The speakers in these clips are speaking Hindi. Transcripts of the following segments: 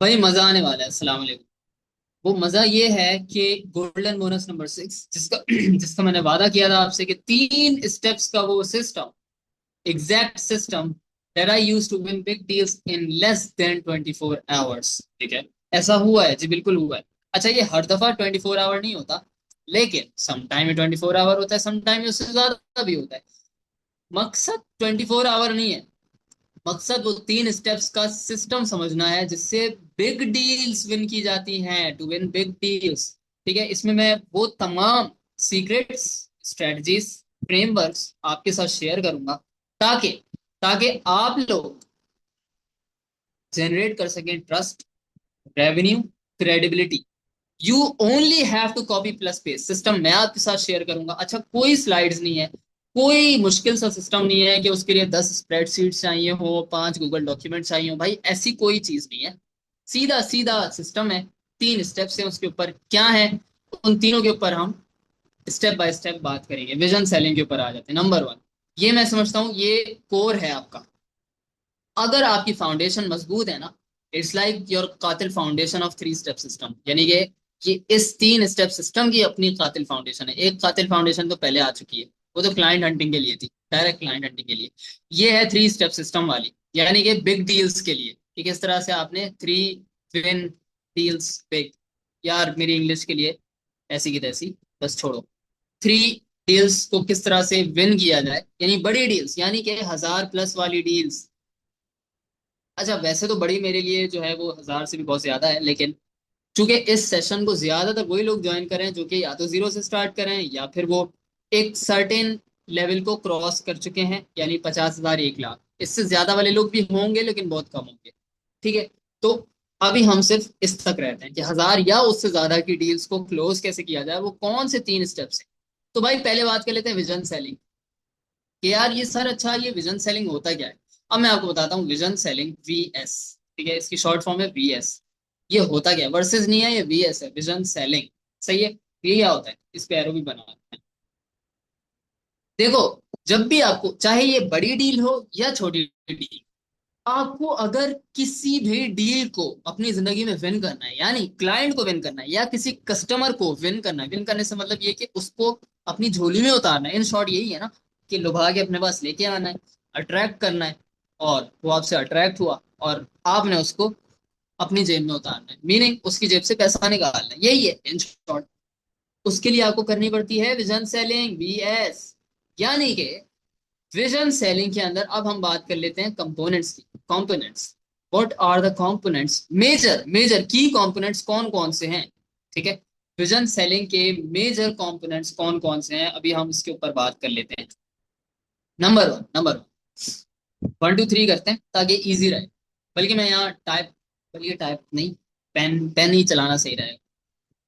भाई मजा आने वाला है। अस्सलाम वालेकुम। वो मजा ये है कि गोल्डन बोनस नंबर 6 जिसका जिसका मैंने वादा किया था आपसे कि 3 स्टेप्स का वो system, exact system that I use to win big deals in less than 24 hours. ठीक है, ऐसा हुआ है जी, बिल्कुल हुआ है। अच्छा, ये हर दफा 24 आवर नहीं होता, लेकिन सम टाइम में 24 आवर होता है, सम टाइम में उससे ज्यादा भी होता है। मकसद 24 आवर नहीं है, मकसद वो 3 स्टेप्स का सिस्टम समझना है जिससे बिग डील्स विन की जाती हैं, टू विन बिग डील्स। ठीक है, इसमें मैं वो तमाम सीक्रेट्स, स्ट्रेटजीज, फ्रेमवर्क्स आपके साथ शेयर करूंगा ताकि ताकि आप लोग जनरेट कर सकें trust, revenue, credibility. You only have to copy plus paste system मैं आपके साथ शेयर करूंगा। अच्छा, कोई स्लाइड्स नहीं है, कोई मुश्किल सा सिस्टम नहीं है कि उसके लिए 10 स्प्रेडशीट चाहिए हो, 5 गूगल डॉक्यूमेंट चाहिए हो। भाई ऐसी कोई चीज नहीं है, सीधा सीधा सिस्टम है। 3 स्टेप्स हैं, उसके ऊपर क्या है, उन तीनों के ऊपर हम स्टेप बाय स्टेप बात करेंगे। विजन सेलिंग के ऊपर आ जाते हैं। नंबर 1, ये मैं समझता हूँ ये कोर है आपका। अगर आपकी फाउंडेशन मजबूत है ना, इट्स लाइक योर कातिल फाउंडेशन ऑफ 3 स्टेप सिस्टम, यानी कि ये इस 3 स्टेप सिस्टम की अपनी कातिल फाउंडेशन है। एक कातिल फाउंडेशन तो पहले आ चुकी है, वो तो क्लाइंट हंटिंग के लिए थी, डायरेक्ट क्लाइंट हंटिंग के लिए। ये है 3 स्टेप सिस्टम वाली, यानी कि बिग डील्स के लिए कि किस तरह से आपने 3 विन डील्स बिग। यार मेरी इंग्लिश के लिए ऐसी की तैसी, बस छोड़ो। 3 डील्स को किस तरह से विन किया जाए, यानी बड़ी डील्स, यानी कि 1000 प्लस वाली डील्स। अच्छा, वैसे तो बड़ी मेरे लिए जो है वो 1000 से भी बहुत ज्यादा है, लेकिन चूंकि इस सेशन को ज्यादातर वही लोग ज्वाइन करें जो कि या तो जीरो से स्टार्ट करें या फिर वो एक सर्टेन लेवल को क्रॉस कर चुके हैं, यानी 50,000, 1 लाख। इससे ज्यादा वाले लोग भी होंगे लेकिन बहुत कम होंगे। ठीक है, तो अभी हम सिर्फ इस तक रहते हैं कि 1000 या उससे ज्यादा की डील्स को क्लोज कैसे किया जाए, वो कौन से 3 स्टेप्स हैं। तो भाई पहले बात कर लेते हैं विजन सेलिंग, कि यार ये सर, अच्छा ये विजन सेलिंग होता क्या है। अब मैं आपको बताता हूँ, विजन सेलिंग, VS, ठीक है, इसकी शॉर्ट फॉर्म है VS। ये होता क्या है, वर्सेस नहीं है, ये VS है, विजन सेलिंग। सही है, ये क्या होता है, इस पे एरो भी बना है। देखो, जब भी आपको, चाहे ये बड़ी डील हो या छोटी डील, आपको अगर किसी भी डील को अपनी जिंदगी में विन करना है, यानी क्लाइंट को विन करना है या किसी कस्टमर को विन करना है, विन करने से मतलब ये कि उसको अपनी झोली में उतारना है, इन शॉर्ट यही है ना, कि लुभा के अपने पास लेके आना है, अट्रैक्ट करना है, और वो आपसे अट्रैक्ट हुआ और आपने उसको अपनी जेब में उतारना है, मीनिंग उसकी जेब से पैसा निकालना है, यही है इन शॉर्ट। उसके लिए आपको करनी पड़ती है विजन सेलिंग, VS। यानी कि विजन सेलिंग के अंदर अब हम बात कर लेते हैं कंपोनेंट्स की। Components, what are the components, major major key components कौन कौन से हैं। ठीक है, विजन सेलिंग के मेजर कंपोनेंट्स कौन कौन से हैं, अभी हम इसके ऊपर बात कर लेते हैं। नंबर 1 2 3 करते हैं ताकि इजी रहे। बल्कि मैं यहाँ टाइप, बल्कि टाइप नहीं, पेन पेन ही चलाना सही रहेगा।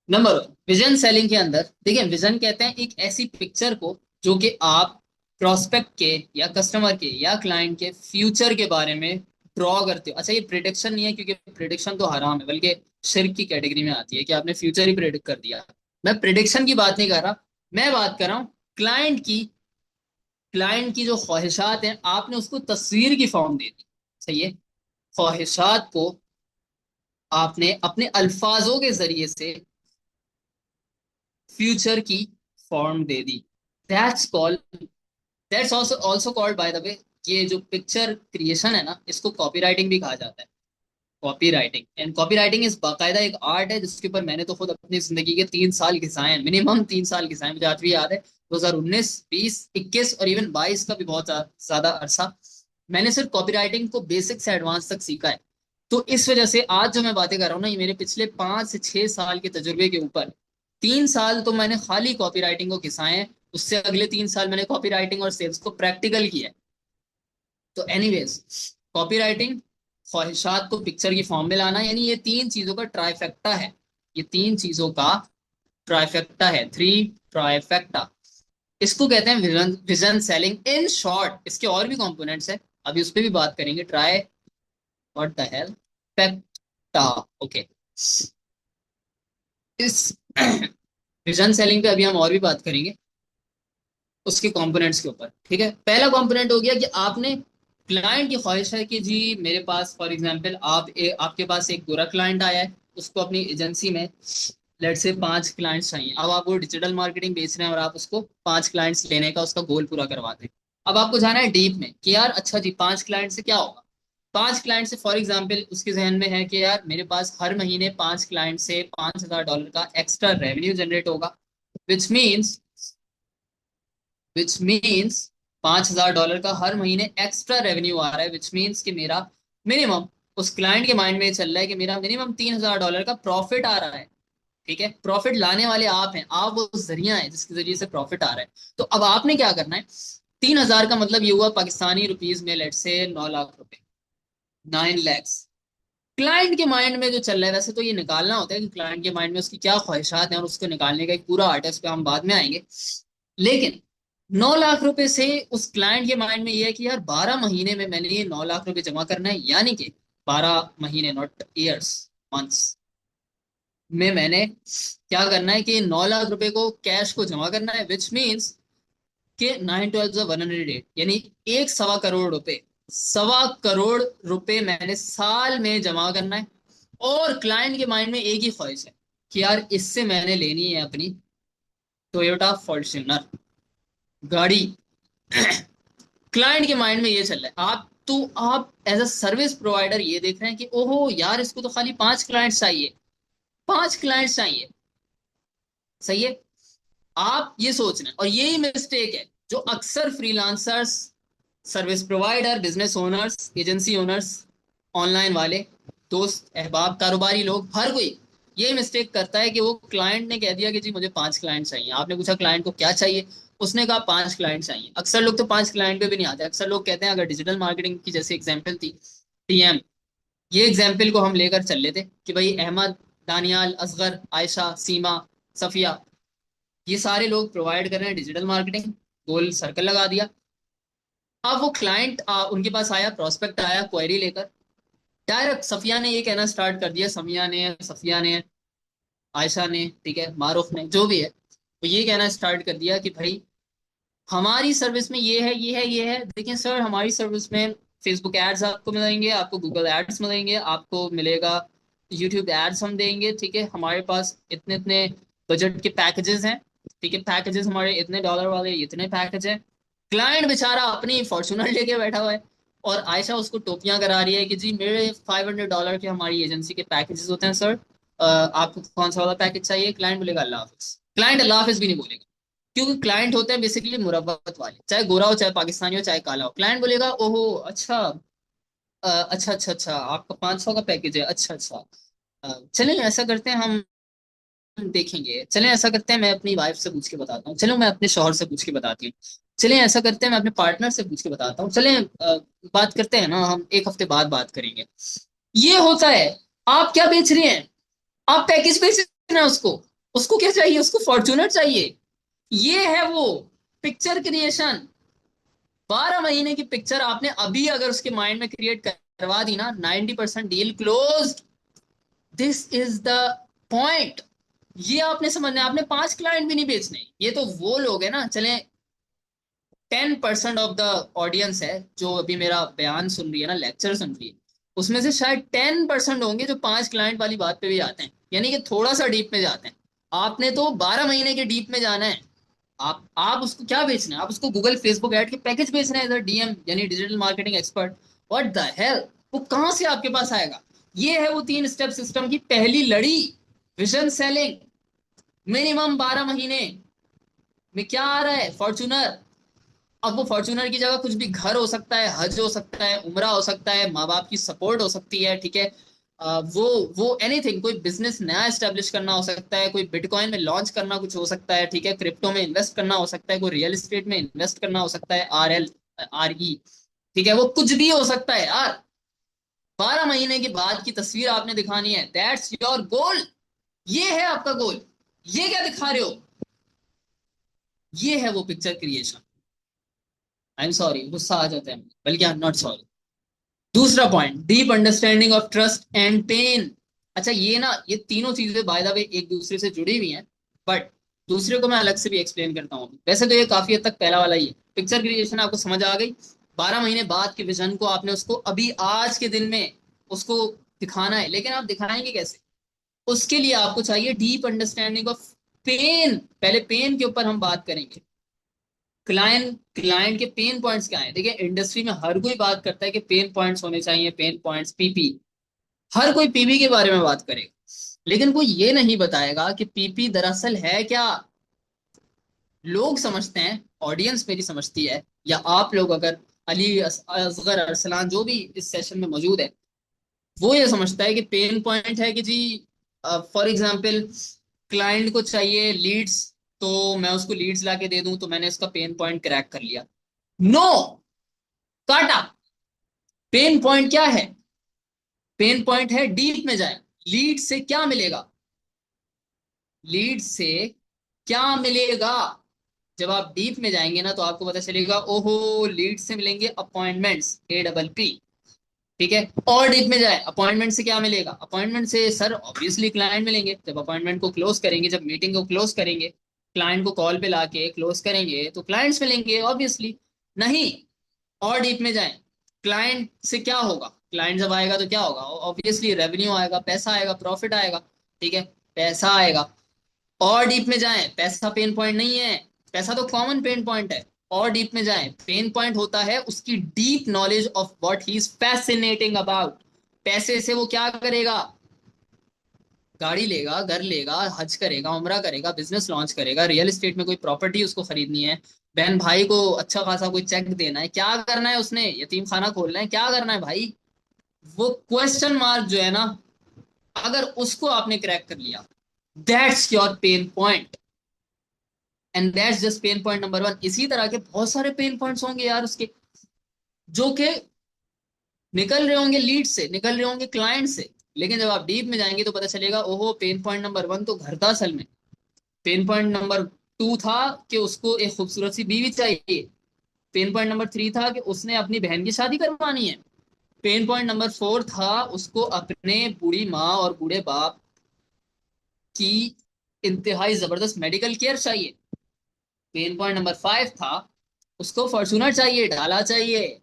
नंबर 1, विजन सेलिंग के अंदर देखिए, विजन कहते हैं एक ऐसी पिक्चर को जो कि आप प्रोस्पेक्ट के या कस्टमर के या क्लाइंट के फ्यूचर के बारे में ड्रॉ करते हो। अच्छा, ये प्रिडिक्शन नहीं है, क्योंकि प्रिडिक्शन तो हराम है, बल्कि शिर्क की कैटेगरी में आती है कि आपने फ्यूचर ही प्रिडिक्ट कर दिया। मैं प्रिडिक्शन की बात नहीं कर रहा, मैं बात कर रहा हूँ क्लाइंट की जो ख्वाहिशात हैं, आपने उसको तस्वीर की फॉर्म दे दी। सही है, ख्वाहिशात को आपने अपने अल्फाजों के जरिए से फ्यूचर की form they the. That's called, that's also also called by the way, ये जो पिक्चर क्रिएशन है ना, इसको कॉपी राइटिंग भी कहा जाता है। Copy writing, and copy writing इस बाकायदा एक आर्ट है जिसके ऊपर मैंने तो खुद अपनी जिंदगी के 3 साल घिसाए हैं, मिनिमम 3 साल घिसाए हैं। मुझे आज भी याद है, 2019, 20, 21 और इवन 22 का भी बहुत ज्यादा अरसा मैंने सिर्फ कॉपी राइटिंग को बेसिक से एडवांस तक सीखा है। तो इस वजह से आज जो मैं बातें कर रहा हूँ ना, ये मेरे पिछले 5 से 6 साल के तजुर्बे के ऊपर। 3 साल तो मैंने खाली कॉपी राइटिंग को घिसाए हैं, उससे अगले 3 साल मैंने कॉपी राइटिंग और सेल्स को प्रैक्टिकल किया है। तो एनीवेज, कॉपी राइटिंग, ख्वाहिशात को पिक्चर की फॉर्म में लाना, यानी ये 3 चीजों का ट्राइफेक्टा है। ये 3 चीजों का ट्राइफेक्टा है, 3 ट्राइफेक्टा। इसको कहते हैं vision vision selling in short. इसके और भी कंपोनेंट्स है, अभी उस पर भी बात करेंगे। ट्राई, व्हाट द हेल, फैक्टा। ओके, इस विजन सेलिंग पे अभी हम और भी बात करेंगे उसके कंपोनेंट्स के ऊपर। ठीक है, पहला कंपोनेंट हो गया कि आपने क्लाइंट की ख्वाहिश है कि जी मेरे पास फॉर एग्जांपल आपके पास एक बुरा क्लाइंट आया है, उसको अपनी एजेंसी में लेट से 5 क्लाइंट्स चाहिए। अब आप वो डिजिटल मार्केटिंग बेच रहे हैं और आप उसको 5 क्लाइंट्स लेने का उसका गोल पूरा करवाते हैं। अब आपको जाना है डीप में कि यार अच्छा जी 5 क्लाइंट से क्या होगा। 5 क्लाइंट से फॉर एग्जाम्पल उसके जहन में है कि यार मेरे पास हर महीने 5 क्लाइंट से $5,000 का एक्स्ट्रा रेवेन्यू जनरेट होगा। विच मीन्स विच मीन्स $5,000 का हर महीने एक्स्ट्रा रेवेन्यू आ रहा है, विच मीन्स कि मेरा मिनिमम, उस क्लाइंट के माइंड में ये चल रहा है कि मेरा मिनिमम $3,000 का प्रॉफिट आ रहा है। ठीक है, प्रॉफिट लाने वाले आप हैं, आप वो जरिया है जिसके जरिए से प्रॉफिट आ रहा है। तो अब आपने क्या करना है, 3,000 का मतलब ये हुआ पाकिस्तानी रुपीज में लेट से 9 लाख रुपए, 9 लैक्स। क्लाइंट के माइंड में जो चल रहा है, वैसे तो ये निकालना होता है कि क्लाइंट के माइंड में उसकी क्या ख्वाहिशात हैं और उसको निकालने का एक पूरा आर्ट है, उस पर हम बाद में आएंगे। लेकिन 9 लाख रुपए से उस क्लाइंट के माइंड में ये है कि यार 12 महीने में मैंने ये 9 लाख रुपए जमा करना है, यानी कि 12 महीने, नॉट ईयर्स, मंथ्स में मैंने क्या करना है कि 9 लाख रुपए को कैश को जमा करना है, विच मीन्स कि 9 12 108, यानी 1 सवा करोड़ रुपए, 1 सवा करोड़ रुपए मैंने साल में जमा करना है। और क्लाइंट के माइंड में एक ही ख्वाहिश है कि यार इससे मैंने लेनी है अपनी टोयोटा फॉर्च्यूनर गाड़ी। क्लाइंट के माइंड में ये चल रहा है। आप एज अ सर्विस प्रोवाइडर ये देख रहे हैं कि ओहो यार इसको तो खाली 5 क्लाइंट्स चाहिए, 5 क्लाइंट्स चाहिए। सही है, आप ये सोच रहे हैं, और यही मिस्टेक है जो अक्सर freelancers, service provider, business owners, agency owners, online वाले, दोस्त अहबाब, कारोबारी लोग, हर कोई ये मिस्टेक करता है कि वो क्लाइंट ने कह दिया कि जी मुझे 5 क्लाइंट चाहिए, आपने पूछा क्लाइंट को क्या चाहिए, उसने कहा 5 क्लाइंट चाहिए। अक्सर लोग तो 5 क्लाइंट पे भी नहीं आते। अक्सर लोग कहते हैं, अगर डिजिटल मार्केटिंग की जैसे एग्जाम्पल थी टीएम, ये एग्जाम्पल को हम लेकर चल लेते कि भाई अहमद, दानियाल, असगर, आयशा, सीमा, सफिया, ये सारे लोग प्रोवाइड कर रहे हैं डिजिटल मार्केटिंग, गोल सर्कल लगा दिया। अब वो क्लाइंट उनके पास आया, प्रोस्पेक्ट आया क्वेरी लेकर, डायरेक्ट सफिया ने ये कहना स्टार्ट कर दिया, सफिया ने, आयशा ने, ठीक है, मारूफ ने, जो भी है, तो ये कहना स्टार्ट कर दिया कि भाई हमारी सर्विस में ये है, ये है, ये है। देखिए सर, हमारी सर्विस में फेसबुक एड्स आपको मिलेंगे, आपको गूगल एड्स मिलेंगे, आपको मिलेगा यूट्यूब एड्स हम देंगे, ठीक है, हमारे पास इतने इतने बजट के पैकेजेस हैं, ठीक है, पैकेजेस हमारे इतने डॉलर वाले, इतने पैकेज हैं। क्लाइंट बेचारा अपनी फॉर्चूनर लेके बैठा हुआ है और आयशा उसको टोपियां करा रही है कि जी मेरे $500 के हमारी एजेंसी के पैकेजेस होते हैं सर, आपको कौन सा वाला पैकेज चाहिए। क्लाइंट बोलेगा अल्लाह हाफिज, क्लाइंट अल्लाह हाफिज भी नहीं बोलेगा, क्योंकि क्लाइंट होते हैं बेसिकली मुरब्बत वाले, चाहे गोरा हो, चाहे पाकिस्तानी हो, चाहे काला हो। क्लाइंट बोलेगा ओहो अच्छा, अच्छा अच्छा अच्छा, आपका 500 का पैकेज है, अच्छा अच्छा, चलें ऐसा करते हैं, हम देखेंगे, चलें ऐसा करते हैं, मैं अपनी वाइफ से पूछ के बताता हूँ, चलो मैं अपने शौहर से पूछ के बताती हूँ, चलें ऐसा करते हैं मैं अपने पार्टनर से पूछ के बताता हूँ, चलें बात करते हैं ना, हम एक हफ्ते बाद बात करेंगे। ये होता है। आप क्या बेच रहे हैं, आप पैकेज बेच रहे हैं उसको, उसको क्या चाहिए, उसको फॉर्च्यूनर चाहिए। ये है वो पिक्चर क्रिएशन। 12 महीने की पिक्चर आपने अभी अगर उसके माइंड में क्रिएट करवा दी ना, 90% deal close. This is the point. ये आपने समझना है, आपने 5 क्लाइंट भी नहीं बेचने। ये तो वो लोग है ना, चले 10% ऑफ द ऑडियंस है जो अभी मेरा बयान सुन रही है ना, लेक्चर सुन रही है, उसमें से शायद 10% होंगे जो 5 क्लाइंट वाली बात पे भी आते हैं, यानी कि थोड़ा सा डीप में जाते हैं। आपने तो 12 महीने के डीप में जाना है। आप उसको क्या बेचना है, आप उसको गूगल फेसबुक ऐड के पैकेज बेच रहे हैं इधर, डीएम यानी digital marketing expert. What the hello, वो कहां से आपके पास आएगा। ये है वो 3 स्टेप सिस्टम की पहली लड़ी, विजन सेलिंग। मिनिमम 12 महीने में क्या आ रहा है, फॉर्चूनर। अब वो फॉर्चूनर की जगह कुछ भी, घर हो सकता है, हज हो सकता है, उमरा हो सकता है, माँ बाप की सपोर्ट हो सकती है, ठीक है, वो एनीथिंग, कोई बिजनेस नया एस्टेब्लिश करना हो सकता है, कोई बिटकॉइन में लॉन्च करना कुछ हो सकता है, ठीक है, क्रिप्टो में इन्वेस्ट करना हो सकता है, कोई रियल एस्टेट में इन्वेस्ट करना हो सकता है, RE, ठीक है, वो कुछ भी हो सकता है यार। 12 महीने के बाद की तस्वीर आपने दिखानी है, दैट्स योर गोल। ये है आपका गोल। ये क्या दिखा रहे हो, ये है वो picture creation. I am sorry, गुस्सा आ जाता है, बल्कि आई एम नॉट सॉरी। दूसरा point, deep understanding of trust and pain. अच्छा ये ना, ये तीनों चीजें बाय द वे एक दूसरे से जुड़ी हुई हैं, बट दूसरे को मैं अलग से भी एक्सप्लेन करता हूँ। वैसे तो ये काफी हद तक पहला वाला ही है, पिक्चर क्रिएशन आपको समझ आ गई। 12 महीने बाद के विजन को आपने उसको अभी आज के दिन में उसको दिखाना है, लेकिन आप दिखाएंगे कैसे? उसके लिए आपको चाहिए डीप अंडरस्टैंडिंग ऑफ पेन। पहले पेन के ऊपर हम बात करेंगे। क्लाइंट क्लाइंट के पेन पॉइंट्स क्या है? देखिए, इंडस्ट्री में हर कोई बात करता है कि पेन पॉइंट्स होने चाहिए, पेन पॉइंट्स, पीपी। हर कोई पीपी के बारे में बात करेगा, लेकिन कोई ये नहीं बताएगा कि पीपी दरअसल है क्या। लोग समझते हैं, ऑडियंस मेरी समझती है, या आप लोग अगर अली, असगर, अरसलान जो भी इस सेशन में मौजूद है, वो ये समझता है कि पेन पॉइंट है कि जी, फॉर एग्जाम्पल, क्लाइंट को चाहिए लीड्स, तो मैं उसको लीड्स ला के दे दूं तो मैंने इसका पेन पॉइंट क्रैक कर लिया। नो, काटा। पेन पॉइंट क्या है? पेन पॉइंट है डीप में जाए। लीड से क्या मिलेगा? लीड से क्या मिलेगा? जब आप डीप में जाएंगे ना, तो आपको पता चलेगा, ओहो, लीड से मिलेंगे अपॉइंटमेंट्स, APP। ठीक है। और डीप में जाए, अपॉइंटमेंट से क्या मिलेगा? अपॉइंटमेंट से सर ऑब्वियसली क्लाइंट मिलेंगे। जब अपॉइंटमेंट को क्लोज करेंगे, जब मीटिंग को क्लोज करेंगे, क्लाइंट को कॉल पे लाके क्लोज करेंगे, तो क्लाइंट्स मिलेंगे ऑब्वियसली। नहीं, और डीप में जाए, क्लाइंट से क्या होगा? क्लाइंट जब आएगा तो क्या होगा? ऑब्वियसली रेवेन्यू आएगा, पैसा आएगा, प्रॉफिट आएगा। ठीक है, पैसा आएगा। और डीप में जाएं, पैसा पेन पॉइंट नहीं है, पैसा तो कॉमन पेन पॉइंट है। और डीप में जाएं, पेन पॉइंट होता है उसकी deep knowledge of what he is fascinating about. पैसे से वो क्या करेगा? गाड़ी लेगा, घर लेगा, हज करेगा, उम्रा करेगा, बिजनेस लॉन्च करेगा, रियल एस्टेट में कोई प्रॉपर्टी उसको खरीदनी है, बहन भाई को अच्छा खासा कोई चेक देना है, क्या करना है उसने? यतीम खाना खोलना है, क्या करना है भाई? वो क्वेश्चन मार्क जो है ना, अगर उसको आपने क्रैक कर लिया, that's your pain point. And that's just pain point number 1। इसी तरह के बहुत सारे पेन पॉइंट्स होंगे यार उसके, जो कि निकल रहे होंगे लीड से, निकल रहे होंगे क्लाइंट से, लेकिन जब आप डीप में जाएंगे तो पता चलेगा, ओहो, पेन पॉइंट नंबर 1 तो घर था असल में। पेन पॉइंट नंबर 2 था कि उसको एक खूबसूरत सी बीवी चाहिए। पेन पॉइंट नंबर 3 था कि उसने अपनी बहन की शादी करवानी है। पेन पॉइंट नंबर 4 था उसको अपने बूढ़ी माँ और बूढ़े बाप की इंतहाई जबरदस्त मेडिकल केयर चाहिए। पेन पॉइंट नंबर 5 था उसको फॉर्चूनर चाहिए, ढाला चाहिए,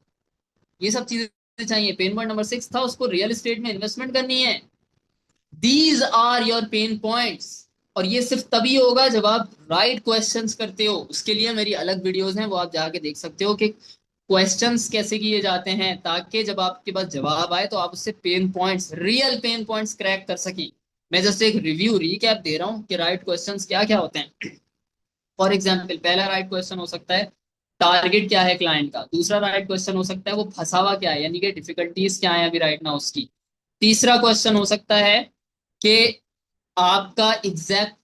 ये सब चीजें चाहिए। पेन पॉइंट नंबर 6 था उसको रियल एस्टेट में इन्वेस्टमेंट करनी है। These are your pain points. और ये सिर्फ तभी होगा जब आप राइट क्वेश्चंस करते हो। उसके लिए मेरी अलग वीडियोस हैं, वो आप जाके देख सकते हो कि क्वेश्चंस कैसे किए जाते हैं, ताकि जब आपके पास जवाब आए तो आप उससे pen points, real pen points crack कर सकें। मैं जस्ट एक रिव्यू, रीकैप दे रहा हूँ कि राइट क्वेश्चंस क्या क्या होते हैं। फॉर एग्जाम्पल, पहला राइट क्वेश्चन हो सकता है टारगेट क्या है क्लाइंट का। दूसरा राइट क्वेश्चन हो सकता है वो फंसा हुआ क्या है, यानी कि डिफिकल्टीज क्या है अभी राइट ना उसकी। तीसरा क्वेश्चन हो सकता है कि आपका एग्जैक्ट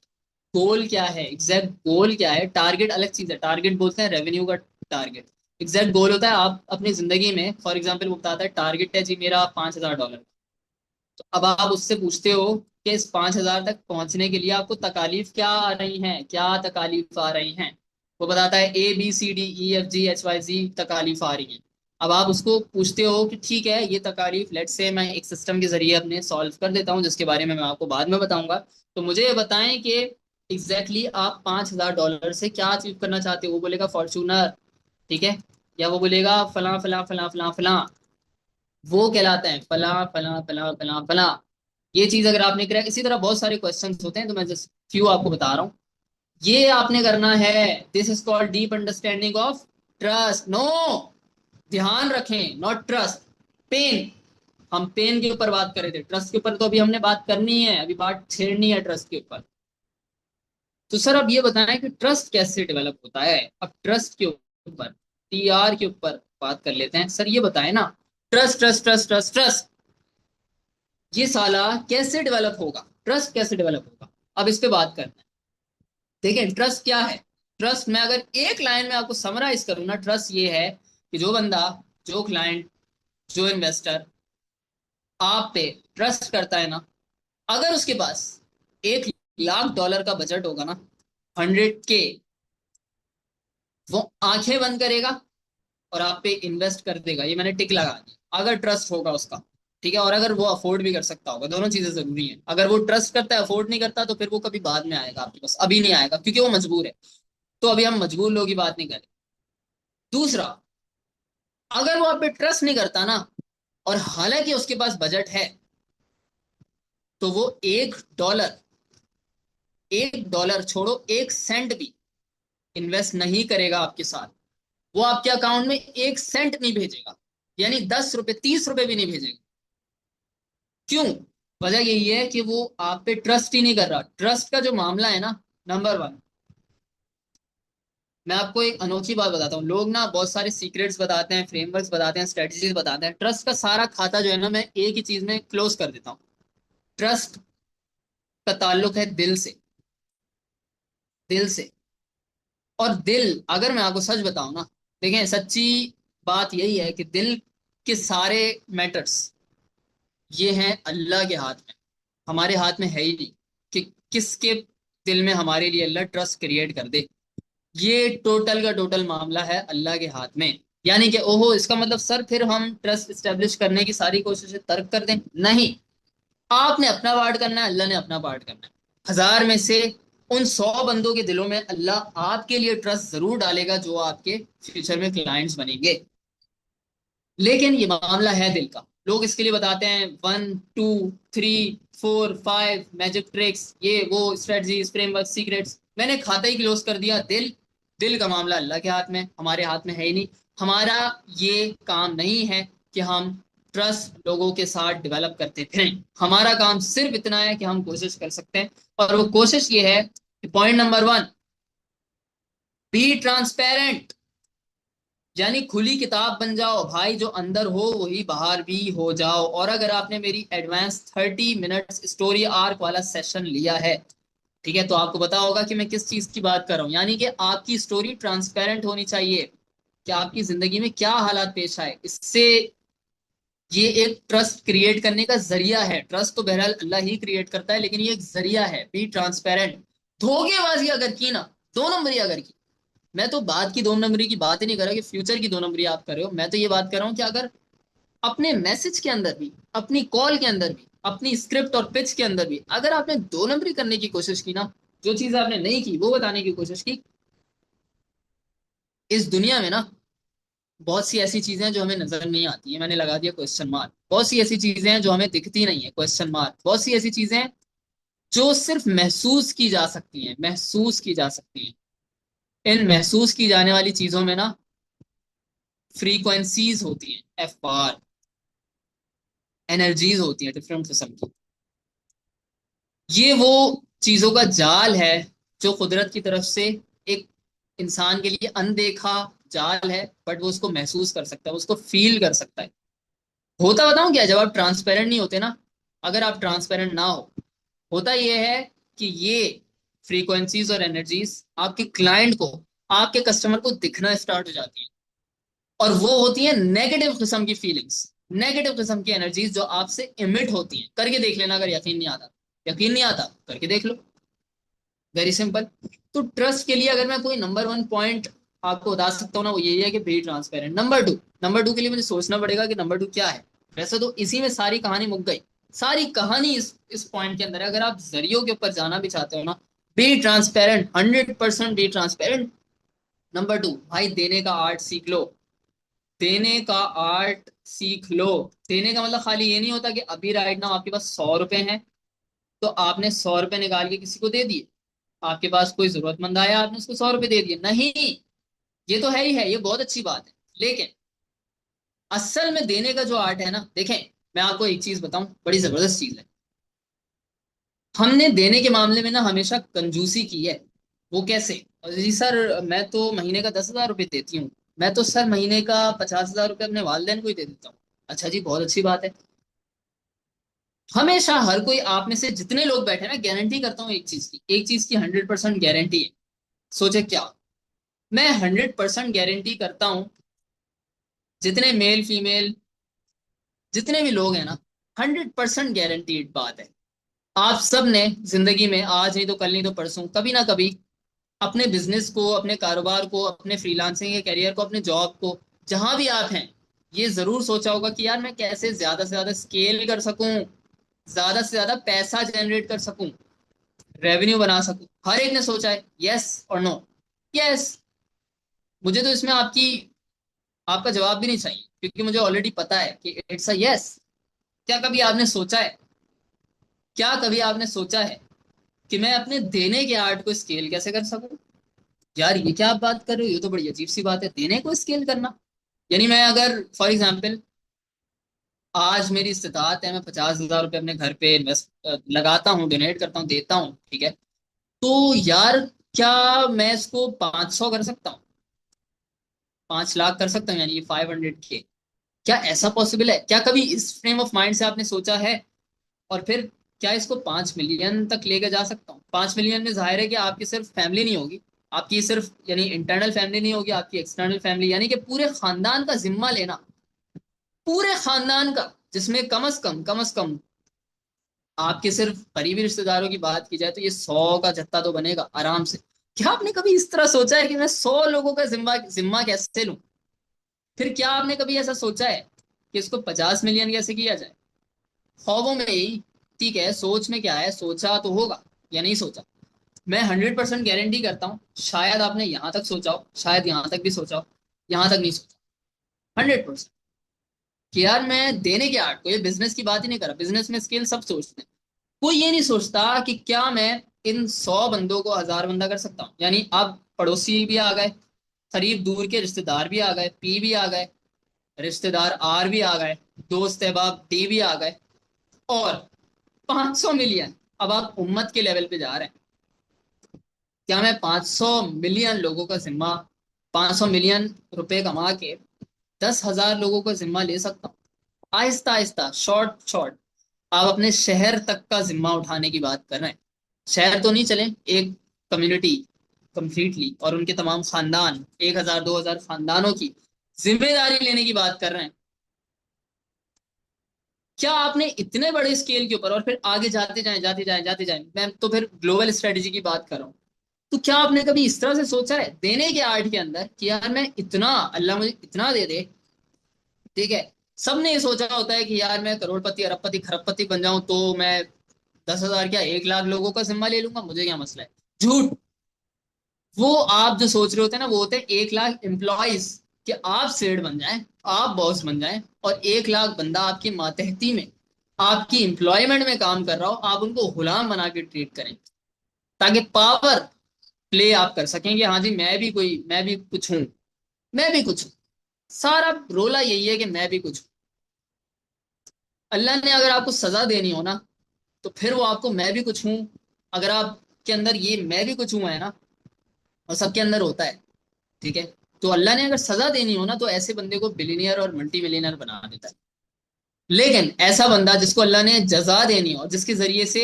गोल क्या है। एग्जैक्ट गोल क्या है? टारगेट अलग चीज है, टारगेट बोलते हैं रेवेन्यू का टारगेट। एग्जैक्ट गोल होता है आप अपनी जिंदगी में, फॉर एग्जाम्पल वो बताता है टारगेट है जी मेरा $5,000। तो अब आप उससे पूछते हो कि इस 5,000 तक पहुंचने के लिए आपको तकालीफ क्या आ रही हैं, क्या तकालीफ आ रही हैं? वो बताता है ABCDEFGHYZ तकालीफ आ रही हैं। अब आप उसको पूछते हो कि ठीक है, ये तकालीफ लेट से मैं एक सिस्टम के जरिए अपने सॉल्व कर देता हूँ, जिसके बारे में मैं आपको बाद में बताऊंगा। तो मुझे ये बताएं कि एग्जैक्टली आप $5,000 से क्या अचीव करना चाहते हो। वो बोलेगा फॉर्चूनर, ठीक है, या वो बोलेगा फला फला फला फला फला। वो कहलाता है फला फला फला फला फला। ये चीज अगर आपने करा, इसी तरह बहुत सारे क्वेश्चंस होते हैं, तो मैं जस्ट फ्यू आपको बता रहा हूँ। ये आपने करना है। This is called deep understanding of trust. No, ध्यान रखें, नॉट ट्रस्ट, पेन। हम पेन के ऊपर बात कर रहे थे, ट्रस्ट के ऊपर तो अभी हमने बात करनी है, अभी बात छेड़नी है ट्रस्ट के ऊपर। तो सर अब ये बताएं कि ट्रस्ट कैसे डेवलप होता है। अब ट्रस्ट के ऊपर, TR के ऊपर बात कर लेते हैं। सर ये बताएं ना, trust trust trust trust trust, ये साला कैसे डेवलप होगा? ट्रस्ट कैसे डेवलप होगा? अब इस पे बात करते हैं। देखिए, ट्रस्ट क्या है? ट्रस्ट में अगर एक लाइन में आपको समराइज करूँ ना, ट्रस्ट ये है कि जो बंदा, जो क्लाइंट, जो इन्वेस्टर आप पे ट्रस्ट करता है ना, अगर उसके पास $1 लाख का बजट होगा ना, 100K, वो आंखें बंद करेगा और आप पे इन्वेस्ट कर देगा। ये मैंने टिक लगा दिया, अगर ट्रस्ट होगा उसका। ठीक है, और अगर वो अफोर्ड भी कर सकता होगा, दोनों चीजें जरूरी हैं। अगर वो ट्रस्ट करता है, अफोर्ड नहीं करता, तो फिर वो कभी बाद में आएगा आपके पास, अभी नहीं आएगा, क्योंकि वो मजबूर है। तो अभी हम मजबूर लोगों की बात नहीं करें। दूसरा, अगर वो आप पे ट्रस्ट नहीं करता ना, और हालांकि उसके पास बजट है, तो वो $1, $1 छोड़ो, 1 सेंट भी इन्वेस्ट नहीं करेगा आपके साथ। वो आपके अकाउंट में 1 सेंट नहीं भेजेगा, यानी 10 रुपए 30 रुपए भी नहीं भेजेगा। क्यों? वजह यही है कि वो आप पे ट्रस्ट ही नहीं कर रहा। ट्रस्ट का जो मामला है ना, नंबर वन, मैं आपको एक अनोखी बात बताता हूँ। लोग ना बहुत सारे सीक्रेट्स बताते हैं, फ्रेमवर्क्स बताते हैं, स्ट्रेटजीज बताते हैं। ट्रस्ट का सारा खाता जो है ना, मैं एक ही चीज में क्लोज कर देता हूँ। ट्रस्ट का ताल्लुक है दिल से। दिल से। और दिल, अगर मैं आपको सच बताऊं ना, देखें, सच्ची बात यही है कि दिल के सारे मैटर्स ये हैं अल्लाह के हाथ में। हमारे हाथ में है ही नहीं कि किसके दिल में हमारे लिए अल्लाह ट्रस्ट क्रिएट कर दे। ये टोटल का टोटल मामला है अल्लाह के हाथ में। यानी कि ओहो, इसका मतलब सर फिर हम ट्रस्ट स्टेब्लिश करने की सारी कोशिशें तर्क कर दें? नहीं। आपने अपना पार्ट करना है, अल्लाह ने अपना पार्ट करना है। हजार में से उन 100 बंदों के दिलों में अल्लाह आपके लिए ट्रस्ट जरूर डालेगा, जो आपके फ्यूचर में क्लाइंट्स बनेंगे। लेकिन ये मामला है दिल का। लोग इसके लिए बताते हैं 1 2 3 4 5 मैजिक ट्रिक्स, ये वो स्ट्रेटजीज, फ्रेमवर्क, सीक्रेट्स। मैंने खाता ही क्लोज कर दिया। दिल, दिल का मामला अल्लाह के हाथ में, हमारे हाथ में है ही नहीं। हमारा ये काम नहीं है कि हम ट्रस्ट लोगों के साथ डेवलप करते थे। हमारा काम सिर्फ इतना है कि हम कोशिश कर सकते हैं। और वो कोशिश ये है कि point number one, be transparent. यानी खुली किताब बन जाओ भाई, जो अंदर हो वही बाहर भी हो जाओ। और अगर आपने मेरी एडवांस 30 मिनट्स स्टोरी आर्क वाला सेशन लिया है, ठीक है, तो आपको पता होगा कि मैं किस चीज की बात कर रहा हूँ। यानी कि आपकी स्टोरी ट्रांसपेरेंट होनी चाहिए कि आपकी जिंदगी में क्या हालात पेश आए। इससे ये एक ट्रस्ट क्रिएट करने का जरिया है। ट्रस्ट तो बहरहाल अल्लाह ही क्रिएट करता है, लेकिन ये एक जरिया है। Be transparent. धोखेबाजी अगर की ना, 2 नंबरी अगर की, मैं तो बात की 2 नंबरी की बात ही नहीं कर रहा कि फ्यूचर की 2 नंबरी आप कर रहे हो। मैं तो ये बात कर रहा हूँ कि अगर अपने मैसेज के अंदर भी, अपनी कॉल के अंदर भी, अपनी स्क्रिप्ट और पिच के अंदर भी अगर आपने 2 नंबरी करने की कोशिश की ना, जो चीज आपने नहीं की वो बताने की कोशिश की, इस दुनिया में ना बहुत सी ऐसी चीजें हैं जो हमें नजर नहीं आती है। मैंने लगा दिया क्वेश्चन मार्क। बहुत सी ऐसी चीजें हैं जो हमें दिखती नहीं है, क्वेश्चन मार्क। बहुत सी ऐसी चीजें हैं जो सिर्फ महसूस की जा सकती हैं, महसूस की जा सकती हैं। इन महसूस की जाने वाली चीजों में ना फ्रीक्वेंसीज होती हैं, F बार, एनर्जीज होती हैं डिफरेंट किस्म की। ये वो चीजों का जाल है जो कुदरत की तरफ से एक इंसान के लिए अनदेखा जाल है, बट वो उसको महसूस कर सकता है, वो उसको फील कर सकता है। होता बताऊं क्या, जब आप ट्रांसपेरेंट नहीं होते ना, अगर आप ट्रांसपेरेंट ना हो, होता यह है कि ये फ्रीक्वेंसीज और एनर्जीज आपके क्लाइंट को, आपके कस्टमर को दिखना स्टार्ट हो जाती है। और वो होती है नेगेटिव किस्म की फीलिंग्स, नेगेटिव किस्म की एनर्जीज जो आपसे इमिट होती हैं। करके देख लेना, अगर यकीन नहीं आता, यकीन नहीं आता करके देख लो। Very simple. तो ट्रस्ट के लिए अगर मैं कोई नंबर 1 पॉइंट आपको बता सकता हूँ ना, वो यही है कि बी ट्रांसपेरेंट। नंबर टू के लिए मुझे सोचना पड़ेगा कि नंबर 2 क्या है। वैसे तो इसी में सारी कहानी मुक गई। सारी कहानी इस पॉइंट के अंदर है। अगर आप जरियों के ऊपर जाना भी चाहते हो ना, be transparent, 100% be transparent. Number 2, भाई देने का आर्ट सीख लो। देने का आर्ट सीख लो। देने का मतलब खाली ये नहीं होता कि अभी राइट नाउ आपके पास 100 रुपए हैं, तो आपने 100 रुपए निकाल के किसी को दे दिए। आपके पास कोई जरूरतमंद आया, आपने उसको 100 रुपए दे दिए। नहीं, ये तो है ही है, ये बहुत अच्छी बात है। लेकिन असल में देने का जो आर्ट है ना, देखें, मैं आपको एक चीज बताऊं, बड़ी जबरदस्त चीज है। हमने देने के मामले में ना हमेशा कंजूसी की है। वो कैसे? जी सर, मैं तो महीने का 10,000 रुपये देती हूँ। मैं तो सर महीने का 50,000 रुपये अपने वालदेन को ही दे देता हूँ। अच्छा जी, बहुत अच्छी बात है। हमेशा हर कोई, आप में से जितने लोग बैठे हैं, मैं गारंटी करता हूँ एक चीज की 100% गारंटी है। सोचे क्या? मैं 100% गारंटी करता हूँ, जितने मेल फीमेल जितने भी लोग हैं ना, 100% गारंटीड बात है, आप सब ने जिंदगी में आज नहीं तो कल, नहीं तो परसों, कभी ना कभी अपने बिजनेस को, अपने कारोबार को, अपने फ्रीलांसिंग के करियर को, अपने जॉब को, जहां भी आप हैं, ये जरूर सोचा होगा कि यार मैं कैसे ज्यादा से ज्यादा स्केल कर सकूं, ज्यादा से ज्यादा पैसा जनरेट कर सकूं, रेवेन्यू बना सकूं। हर एक ने सोचा है। यस और नो? यस। मुझे तो इसमें आपकी आपका जवाब भी नहीं चाहिए, क्योंकि मुझे ऑलरेडी पता है कि इट्स अ यस। क्या कभी आपने सोचा है, क्या कभी आपने सोचा है कि मैं अपने देने के आर्ट को स्केल कैसे कर सकूं? यार ये क्या आप बात कर रहे हो, ये तो बड़ी अजीब सी बात है, देने को स्केल करना। यानी मैं अगर फॉर एग्जाम्पल आज मेरी इस्तेताअत है, मैं 50,000 रुपये अपने घर पे इन्वेस्ट लगाता हूँ, डोनेट करता हूँ, देता हूँ, ठीक है। तो यार क्या मैं इसको 500 कर सकता हूँ, 5 लाख कर सकता हूँ, यानी 500K? क्या ऐसा पॉसिबल है? क्या कभी इस फ्रेम ऑफ माइंड से आपने सोचा है? और फिर क्या इसको 5 मिलियन तक लेके जा सकता हूँ? 5 मिलियन में जाहिर है कि आपकी सिर्फ फैमिली नहीं होगी, आपकी सिर्फ यानी इंटरनल फैमिली नहीं होगी, आपकी एक्सटर्नल फैमिली, यानी कि पूरे खानदान का जिम्मा लेना, पूरे खानदान का, जिसमें कम से कम आपके सिर्फ करीबी रिश्तेदारों की बात की जाए तो ये 100 का जत्था तो बनेगा आराम से। क्या आपने कभी इस तरह सोचा है कि मैं 100 लोगों का जिम्मा जिम्मा कैसे लूं? फिर क्या आपने कभी ऐसा सोचा है कि इसको 50 मिलियन कैसे किया जाए? ख्वाबों में ही, ठीक है, सोच में क्या है, सोचा तो होगा या नहीं सोचा। मैं 100% गारंटी करता हूँ, शायद आपने यहां तक सोचा हो, शायद यहां तक भी सोचा हो, यहां तक नहीं सोचा। 100% कि यार मैं देने के आर्ट को, ये बिजनेस की बात ही नहीं कर रहा, बिजनेस में स्किल सब सोचते हैं, कोई ये नहीं सोचता कि क्या मैं इन 100 बंदों को 1000 बंदा कर सकता हूँ। यानी अब पड़ोसी भी आ गए, करीब दूर के रिश्तेदार भी आ गए, पी भी आ गए, रिश्तेदार आर भी आ गए, दोस्त अहबाब डी भी आ गए, और 500 मिलियन, अब आप उम्मत के लेवल पे जा रहे हैं। क्या मैं 500 मिलियन लोगों का जिम्मा, 500 मिलियन रुपए कमा के 10,000 लोगों का जिम्मा ले सकता हूँ? आहिस्ता आहिस्ता, शॉर्ट शॉर्ट, आप अपने शहर तक का जिम्मा उठाने की बात कर रहे हैं। शहर तो नहीं चले, एक कम्युनिटी कंप्लीटली और उनके तमाम खानदान, 1,000 2,000 खानदानों की जिम्मेदारी लेने की बात कर रहे हैं। क्या आपने इतने बड़े स्केल के ऊपर, और फिर आगे जाते जाएं जाते जाएं जाते जाएं, मैं तो फिर ग्लोबल स्ट्रेटेजी की बात कर रहा हूँ, तो क्या आपने कभी इस तरह से सोचा है देने के आर्ट के अंदर कि यार मैं इतना, अल्लाह मुझे इतना दे दे, ठीक है। सबने ये सोचा होता है कि यार मैं करोड़पति अरबपति खरबपति बन जाऊं तो मैं 10,000 क्या 1 लाख लोगों का जिम्मा ले लूंगा, मुझे क्या मसला है। झूठ। वो आप जो सोच रहे होते हैं ना, वो होते हैं 1 लाख एम्प्लॉयज, कि आप सेठ बन जाएं, आप बॉस बन जाएं, और 1 लाख बंदा आपकी मातहती में, आपकी एम्प्लॉयमेंट में काम कर रहा हो, आप उनको गुलाम बना के ट्रीट करें, ताकि पावर प्ले आप कर सकें कि हाँ जी मैं भी कोई, मैं भी कुछ हूं, मैं भी कुछ हूं। सारा रोला यही है कि मैं भी कुछ हूं। अल्लाह ने अगर आपको सजा देनी हो ना, तो फिर वो आपको मैं भी कुछ हूं, अगर आपके अंदर ये मैं भी कुछ हूं है ना, और सबके अंदर होता है, ठीक है, तो अल्लाह ने अगर सजा देनी हो ना, तो ऐसे बंदे को बिलीनियर और मल्टी मिलियनर बना देता है। लेकिन ऐसा बंदा जिसको अल्लाह ने जजा देनी हो, जिसके जरिए से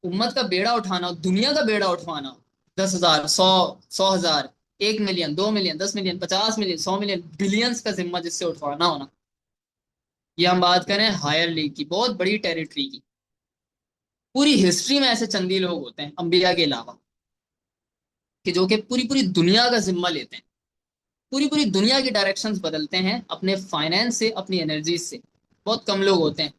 उम्मत का बेड़ा उठाना हो, दुनिया का बेड़ा उठवाना हो, 10,000 100 100,000 1 million 2 million 10 million 50 million 100 million billions का जिम्मा जिससे उठवाना हो ना, ये हम बात करें हायर लीग की, बहुत बड़ी टेरिटरी की। पूरी हिस्ट्री में ऐसे चंदी लोग होते हैं अंबिया के अलावा, कि जो कि पूरी पूरी दुनिया का जिम्मा लेते हैं, पूरी पूरी दुनिया की डायरेक्शंस बदलते हैं अपने फाइनेंस से, अपनी एनर्जी से। बहुत कम लोग होते हैं,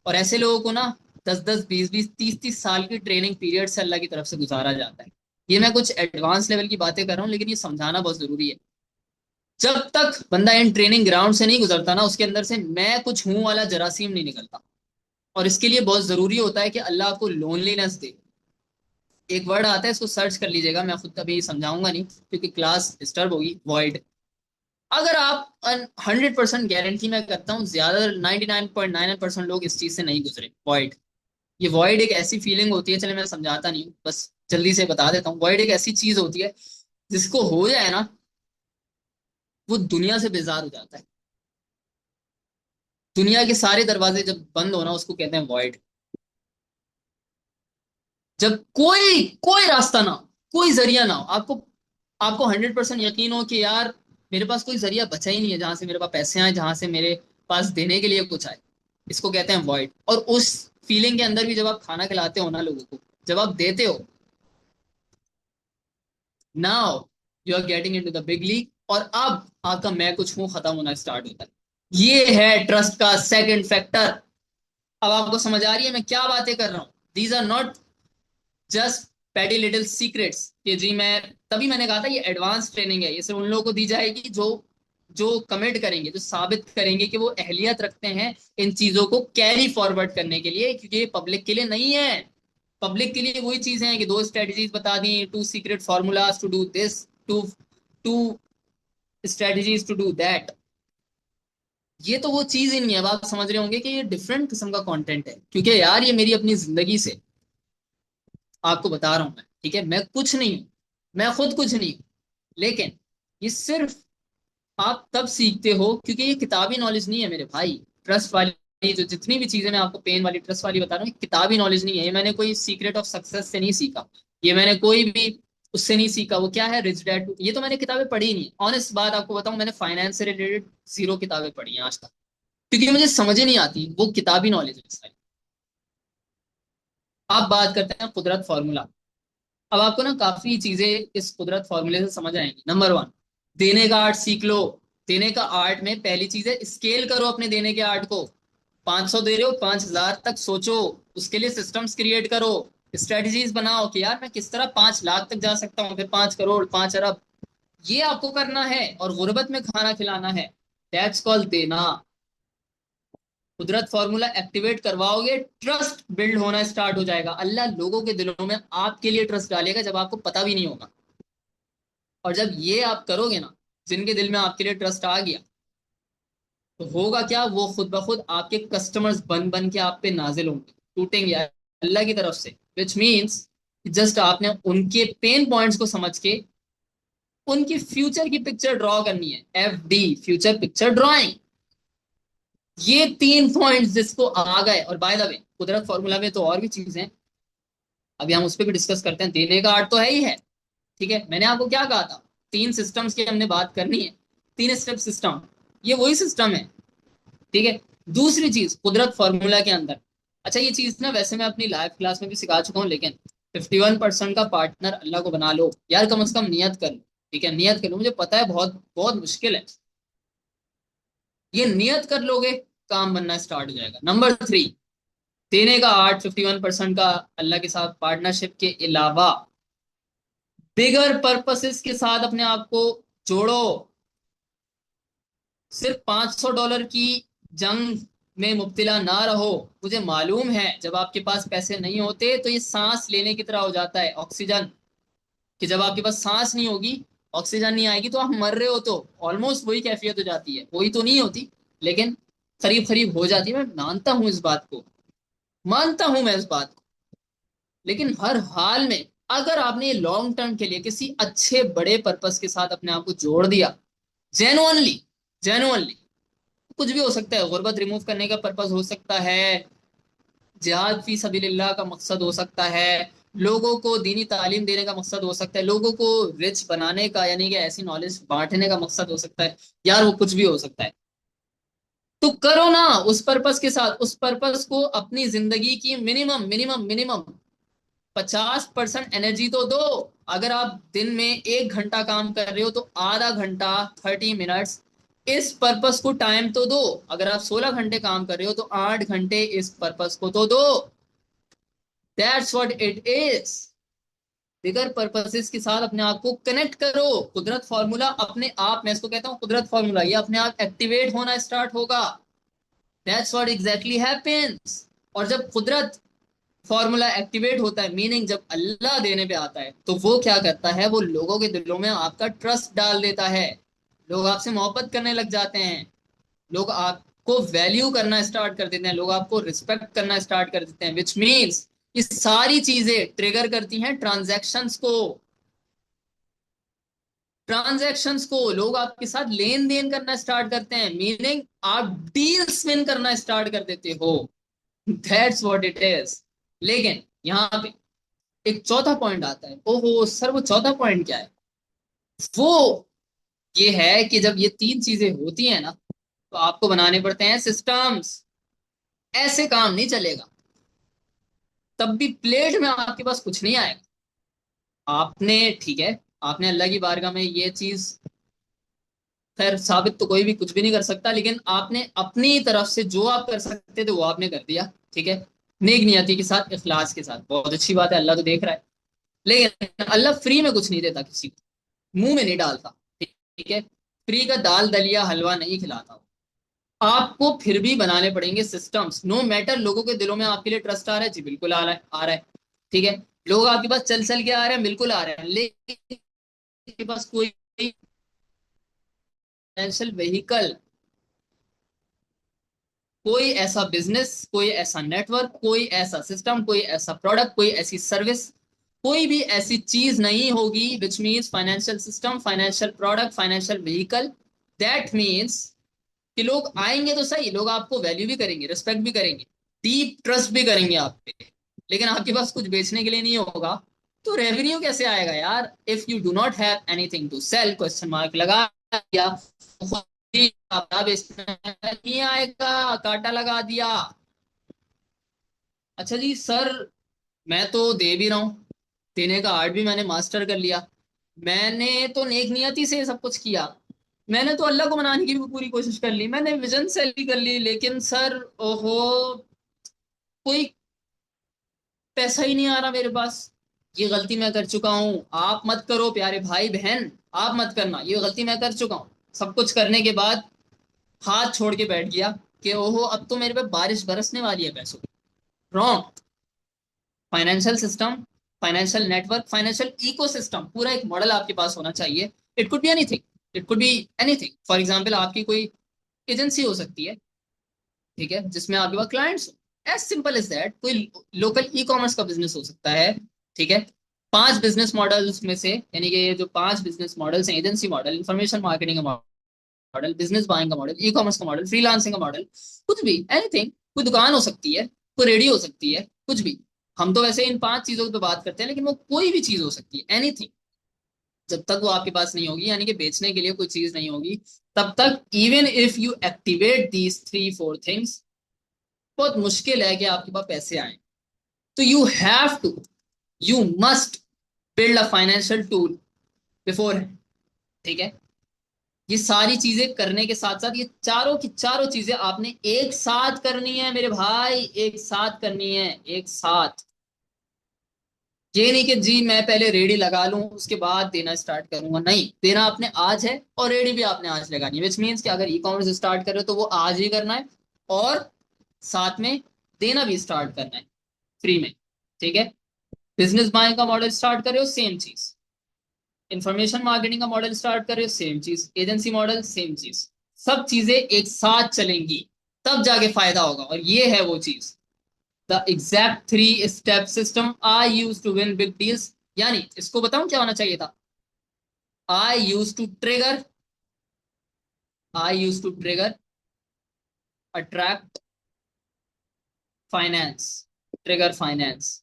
और ऐसे लोगों को ना 10 10 20 20 30 30 साल की ट्रेनिंग पीरियड से अल्लाह की तरफ से गुजारा जाता है। ये मैं कुछ एडवांस लेवल की बातें कर रहा हूँ, लेकिन ये समझाना बहुत जरूरी है। जब तक बंदा इन ट्रेनिंग ग्राउंड से नहीं गुजरता ना, उसके अंदर से मैं कुछ हूं वाला जरासीम नहीं निकलता। और इसके लिए बहुत जरूरी होता है कि अल्लाह आपको लोनलीनेस दे। एक वर्ड आता है, इसको सर्च कर लीजिएगा, मैं खुद कभी समझाऊंगा नहीं क्योंकि क्लास डिस्टर्ब होगी। वॉइड। अगर आप 100% गारंटी मैं करता हूँ, ज्यादा 99.99% लोग इस चीज से नहीं गुजरे। वॉइड, ये वॉइड एक ऐसी फीलिंग होती है, चले मैं समझाता नहीं हूँ, बस जल्दी से बता देता हूँ। वॉइड एक ऐसी चीज होती है, जिसको हो जाए ना, वो दुनिया से बेजार हो जाता है। दुनिया के सारे दरवाजे जब बंद होना, उसको कहते हैं वॉइड। जब कोई कोई रास्ता ना हो, कोई जरिया ना हो, आपको आपको 100% यकीन हो कि यार मेरे पास कोई जरिया बचा ही नहीं है जहां से मेरे पास पैसे आए, जहां से मेरे पास देने के लिए कुछ आए, इसको कहते हैं वॉइड। और उस फीलिंग के अंदर भी जब आप खाना खिलाते हो ना लोगों को, जब आप देते हो, now you are getting into the big league, और अब आपका मैं कुछ हूं खत्म होना स्टार्ट होता है। ये है ट्रस्ट का सेकंड फैक्टर। अब आपको समझ आ रही है मैं क्या बातें कर रहा हूं? These are not just petty little secrets, कि जी मैं, तभी मैंने कहा था ये एडवांस ट्रेनिंग है, ये सिर्फ उन लोगों को दी जाएगी जो जो कमिट करेंगे, जो साबित करेंगे कि वो अहलियत रखते हैं इन चीजों को कैरी फॉरवर्ड करने के लिए, क्योंकि ये पब्लिक के लिए नहीं है। पब्लिक के लिए वही चीजें हैं कि दो स्ट्रेटजीज बता दी, two secret formulas to do this, two two strategies to do that. ये तो वो चीज ही नहीं है। अब आप समझ रहे होंगे कि ये डिफरेंट किस्म का कंटेंट है, क्योंकि यार ये मेरी अपनी जिंदगी से आपको बता रहा हूं मैं, ठीक है। मैं कुछ नहीं हूं, मैं खुद कुछ नहीं हूं, लेकिन ये सिर्फ आप तब सीखते हो क्योंकि ये किताबी नॉलेज नहीं है मेरे भाई। ट्रस्ट वाली जो जितनी भी चीजें मैं आपको पेन वाली ट्रस्ट वाली बता रहा हूँ, ये किताबी नॉलेज नहीं है। ये मैंने कोई सीक्रेट ऑफ सक्सेस से नहीं सीखा, ये मैंने कोई भी उससे नहीं सीखा। वो क्या है, रिच डैड, ये तो मैंने किताबें पढ़ी नहीं है। ऑनेस्ट बात आपको बताऊं, मैंने फाइनेंस से रिलेटेड जीरो किताबें पढ़ी हैं आज तक, क्योंकि मुझे समझ ही नहीं आती, वो किताबी नॉलेज है सारी। आप बात करते हैं कुदरत फॉर्मूला। अब आपको ना काफी चीजें इस कुदरत फॉर्मूले से समझ आएंगी। नंबर वन, देने का आर्ट सीख लो। देने का आर्ट में पहली चीज है, स्केल करो अपने देने के आर्ट को। 500 दे रहे हो, 5000 तक सोचो। उसके लिए सिस्टम्स क्रिएट करो, स्ट्रेटजीज बनाओ कि यार मैं किस तरह 5 लाख तक जा सकता हूँ, फिर 5 करोड़, 5 अरब। ये आपको करना है और गुर्बत में खाना खिलाना है। दैट्स कॉल्ड देना। कुदरत फॉर्मूला एक्टिवेट करवाओगे, ट्रस्ट बिल्ड होना स्टार्ट हो जाएगा। अल्लाह लोगों के दिलों में आपके लिए ट्रस्ट डालेगा जब आपको पता भी नहीं होगा। और जब ये आप करोगे ना, जिनके दिल में आपके लिए ट्रस्ट आ गया, तो होगा क्या, वो खुद ब खुद आपके कस्टमर्स बन बन के आप पे नाजिल होंगे, टूटेंगे अल्लाह की तरफ से। विच मीन्स जस्ट आपने उनके पेन पॉइंट्स को समझ के उनकी फ्यूचर की पिक्चर ड्रॉ करनी है। FD, future picture drawing. ये 3 पॉइंट्स जिसको आ गए, और बाय द वे कुदरत फॉर्मूला में तो और भी चीजें हैं, अभी हम उस पर भी डिस्कस करते हैं। देने का आर्ट तो है ही है, ठीक है। मैंने आपको क्या कहा था, 3 सिस्टम्स की हमने बात करनी है, 3 स्टेप सिस्टम। ये वही सिस्टम है, ठीक है। दूसरी चीज कुदरत फॉर्मूला के अंदर, अच्छा ये चीज ना वैसे मैं अपनी लाइव क्लास में भी सिखा चुका हूँ, लेकिन 51% का पार्टनर अल्लाह को बना लो यार, कम से कम नियत कर लो, ठीक है। नियत कर लो, मुझे पता है बहुत बहुत मुश्किल है, ये नियत कर लोगे, काम बनना स्टार्ट हो जाएगा। नंबर 3, देने का आर्ट 51% का अल्लाह के साथ पार्टनरशिप के अलावा बिगर पर्पसेस के साथ अपने आप को जोड़ो। सिर्फ $500 की जंग में मुब्तिला ना रहो। मुझे मालूम है जब आपके पास पैसे नहीं होते तो ये सांस लेने की तरह हो जाता है, ऑक्सीजन, कि जब आपके पास सांस नहीं होगी, ऑक्सीजन नहीं आएगी तो आप मर रहे हो। तो ऑलमोस्ट वही कैफियत हो जाती है, वही तो नहीं होती, लेकिन करीब करीब हो जाती है। मैं मानता हूं इस बात को, मानता हूं मैं इस बात को। लेकिन हर हाल में अगर आपने लॉन्ग टर्म के लिए किसी अच्छे बड़े पर्पस के साथ अपने आप को जोड़ दिया, जेनुअनली, जेनुअनली, कुछ भी हो सकता है, गुर्बत रिमूव करने का पर्पस हो सकता है, जिहाद फी सबिलिल्लाह का मकसद हो सकता है, लोगों को दीनी तालीम देने का मकसद हो सकता है, लोगों को रिच बनाने का यानी कि ऐसी नॉलेज बांटने का मकसद हो सकता है, यार वो कुछ भी हो सकता है। तो करो ना उस पर्पस के साथ। उस पर्पस को अपनी जिंदगी की मिनिमम मिनिमम मिनिमम 50% एनर्जी तो दो। अगर आप दिन में 1 घंटा काम कर रहे हो तो आधा घंटा, 30 मिनट्स इस पर्पस को टाइम तो दो। अगर आप 16 घंटे काम कर रहे हो तो 8 घंटे इस पर्पस को तो दो। That's what it is. Bigger purposes के साथ अपने आप को कनेक्ट करो। कुदरत फॉर्मूला अपने आप, मैं इसको कहता हूँ कुदरत फॉर्मूला, ये अपने आप एक्टिवेट होना स्टार्ट होगा। That's what exactly happens. और जब कुदरत फॉर्मूला एक्टिवेट होता है, मीनिंग जब अल्लाह देने पे आता है, तो वो क्या करता है, वो लोगों के दिलों में आपका ट्रस्ट डाल देता है। लोग आपसे मोहब्बत करने लग जाते हैं, लोग आपको वैल्यू करना स्टार्ट कर देते हैं, लोग आपको रिस्पेक्ट करना स्टार्ट कर देते हैं। विच मीन्स ये सारी चीजें ट्रिगर करती हैं ट्रांजैक्शंस को। ट्रांजैक्शंस को लोग आपके साथ लेन देन करना स्टार्ट करते हैं, मीनिंग आप डील्स विन करना स्टार्ट कर देते हो। That's what it is. लेकिन यहाँ पे एक चौथा पॉइंट आता है। ओहो सर, वो चौथा पॉइंट क्या है? वो ये है कि जब ये 3 चीजें होती हैं ना, तो आपको बनाने पड़ते हैं सिस्टम्स। ऐसे काम नहीं चलेगा। तब भी प्लेट में आपके पास कुछ नहीं आएगा। आपने, ठीक है, आपने अल्लाह की बारगाह में ये चीज, खैर साबित तो कोई भी कुछ भी नहीं कर सकता, लेकिन आपने अपनी तरफ से जो आप कर सकते थे वो आपने कर दिया, ठीक है। नेक नियति के साथ, इखलास के साथ, बहुत अच्छी बात है, अल्लाह तो देख रहा है। लेकिन अल्लाह फ्री में कुछ नहीं देता किसी को, मुंह में नहीं डालता, ठीक है। फ्री का दाल दलिया हलवा नहीं खिलाता हूँ। आपको फिर भी बनाने पड़ेंगे सिस्टम्स, नो मैटर। लोगों के दिलों में आपके लिए ट्रस्ट आ रहा है जी, बिल्कुल आ रहा है, आ रहा है। ठीक है, लोग आपके पास चल चल के आ रहे हैं, बिल्कुल आ रहे हैं, लेकिन आपके पास कोई फाइनेंशियल व्हीकल, कोई ऐसा बिजनेस, कोई ऐसा नेटवर्क, कोई ऐसा सिस्टम, कोई ऐसा प्रोडक्ट, कोई ऐसी सर्विस, कोई भी ऐसी चीज नहीं होगी which means financial system, financial product, financial vehicle, that means कि लोग आएंगे तो सही, लोग आपको वैल्यू भी करेंगे, रिस्पेक्ट भी करेंगे, डीप ट्रस्ट भी करेंगे आप पे, लेकिन आपके पास कुछ बेचने के लिए नहीं होगा, तो रेवेन्यू कैसे आएगा यार? If you do not have anything to sell, question mark लगा दिया, खुद ही आपका बेचना नहीं आएगा, काटा लगा दिया। अच्छा जी सर, मैं तो दे भी रहा हूँ, देने का आर्ट भी मैंने मास्टर कर लिया, मैंने तो नेक नियति से सब कुछ किया, मैंने तो अल्लाह को मनाने की भी पूरी कोशिश कर ली, मैंने विजन सेल भी कर ली, लेकिन सर ओहो, कोई पैसा ही नहीं आ रहा मेरे पास। ये गलती मैं कर चुका हूँ, आप मत करो प्यारे भाई बहन, आप मत करना, ये गलती मैं कर चुका हूँ। सब कुछ करने के बाद हाथ छोड़ के बैठ गया कि ओहो अब तो मेरे पे बारिश बरसने वाली है पैसों की। Wrong. Financial system, financial network, financial ecosystem, पूरा एक मॉडल आपके पास होना चाहिए। It could be anything, it could be anything, for example आपकी कोई एजेंसी हो सकती है, ठीक है, जिसमें आपके पास clients, as simple as that, कोई लोकल ई कॉमर्स का बिजनेस हो सकता है, ठीक है। 5 बिजनेस मॉडल्स में से, यानी कि ये जो 5 बिजनेस मॉडल्स हैं, एजेंसी मॉडल, इंफॉर्मेशन मार्केटिंग का मॉडल, बिजनेस बाइंग का मॉडल, ई कॉमर्स का मॉडल, फ्रीलांसिंग का मॉडल, कुछ भी एनीथिंग, कोई दुकान हो सकती है, कोई रेडी हो सकती है, कुछ भी। हम तो वैसे इन 5 चीजों पे बात करते हैं, लेकिन वो कोई भी चीज हो सकती है, एनीथिंग। जब तक वो आपके पास नहीं होगी, यानी कि बेचने के लिए कोई चीज नहीं होगी, तब तक even if you activate these 3 4 things, बहुत मुश्किल है कि आपके पास पैसे आए। तो you have to, you must build a financial tool before, ठीक है। ये सारी चीजें करने के साथ साथ, ये चारों की चारों चीजें आपने एक साथ करनी है मेरे भाई, एक साथ करनी है, एक साथ। ये नहीं कि जी मैं पहले रेडी लगा लूं उसके बाद देना स्टार्ट करूंगा, नहीं, देना आपने आज है, और रेडी भी आपने आज लगानी है, विच मीन्स कि अगर ई कॉमर्स स्टार्ट कर रहे हो तो वो आज ही करना है, और साथ में देना भी स्टार्ट करना है, फ्री में, ठीक है। बिजनेस बाइंग का मॉडल स्टार्ट कर रहे हो, सेम चीज। इंफॉर्मेशन मार्केटिंग का मॉडल स्टार्ट कर रहे हो, सेम चीज। एजेंसी मॉडल, सेम चीज। सब चीजें एक साथ चलेंगी, तब जाके फायदा होगा, और ये है वो चीज, the exact 3 step system I use to win big deals. यानी इसको बताऊं क्या होना चाहिए था? I use to trigger, I use to trigger, attract finance, trigger finance.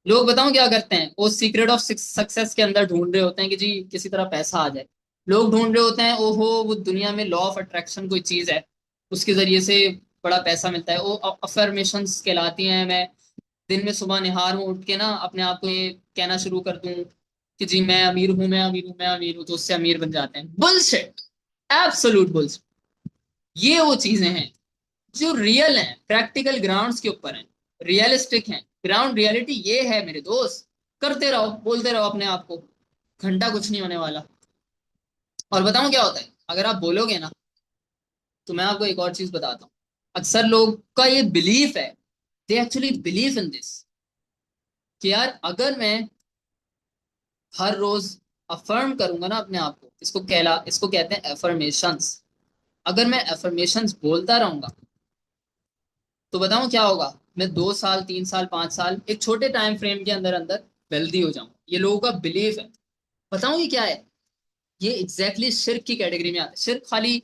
लोग बताऊं क्या करते हैं, वो सीक्रेट ऑफ सक्सेस के अंदर ढूंढ रहे होते हैं कि जी किसी तरह पैसा आ जाए। लोग ढूंढ रहे होते हैं, ओहो वो दुनिया में लॉ ऑफ अट्रैक्शन कोई चीज है, उसके जरिए से बड़ा पैसा मिलता है, वो अफर्मेशंस कहलाती हैं। मैं दिन में सुबह निहार में उठ के ना अपने आप को ये कहना शुरू कर दूं कि जी मैं अमीर हूं, मैं अमीर हूं, मैं अमीर हूं, तो उससे अमीर बन जाते हैं। Bullshit, absolute bullshit. ये वो चीजें हैं जो रियल हैं, प्रैक्टिकल ग्राउंड्स के ऊपर हैं, रियलिस्टिक हैं। ग्राउंड रियलिटी ये है मेरे दोस्त, करते रहो, बोलते रहो अपने आप को, घंटा कुछ नहीं होने वाला। और बताऊं क्या होता है, अगर आप बोलोगे ना, तो मैं आपको एक और चीज बताता हूँ। अक्सर लोग का ये बिलीफ है, they actually believe in this, कि यार अगर मैं हर रोज अफर्म करूंगा ना अपने आप को, इसको कहते हैं एफर्मेशंस। अगर मैं एफर्मेशंस बोलता रहूंगा, तो बताऊं क्या होगा, मैं 2 साल, 3 साल, 5 साल, एक छोटे टाइम फ्रेम के अंदर अंदर वेल्दी हो जाऊं, ये लोगों का बिलीफ है। बताऊं ये क्या है? ये एग्जैक्टली exactly शिर्क की कैटेगरी में आता है। शिर्क खाली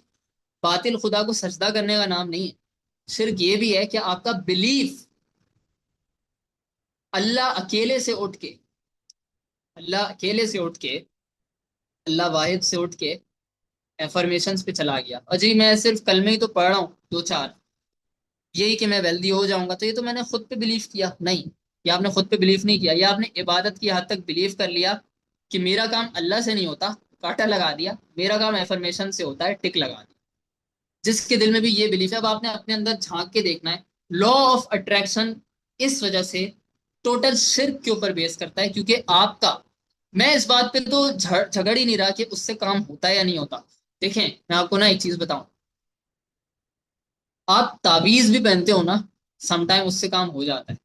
बातिल खुदा को सजदा करने का नाम नहीं है, शिर्क ये भी है कि आपका बिलीफ अल्लाह अकेले से उठ के, अल्लाह अकेले से उठ के, अल्लाह वाहिद से उठ के एफर्मेशंस पे चला गया, और जी मैं सिर्फ कलमे ही तो पढ़ रहा हूँ 2 4, यही कि मैं वेल्दी हो जाऊंगा, तो ये तो मैंने खुद पे बिलीव किया। नहीं, ये आपने खुद पे बिलीव नहीं किया, ये आपने इबादत की हद तक बिलीव कर लिया कि मेरा काम अल्लाह से नहीं होता, काटा लगा दिया, मेरा काम एफर्मेशन से होता है, टिक लगा दिया। जिसके दिल में भी ये बिलीफ है, अब आपने अपने अंदर झांक के देखना है। लॉ ऑफ अट्रैक्शन इस वजह से टोटल शिर्क के ऊपर बेस करता है, क्योंकि आपका, मैं इस बात पे तो झगड़ ही नहीं रहा कि उससे काम होता है या नहीं होता, देखें, मैं आपको ना एक चीज बताऊं, आप ताबीज भी पहनते हो ना, समटाइम उससे काम हो जाता है।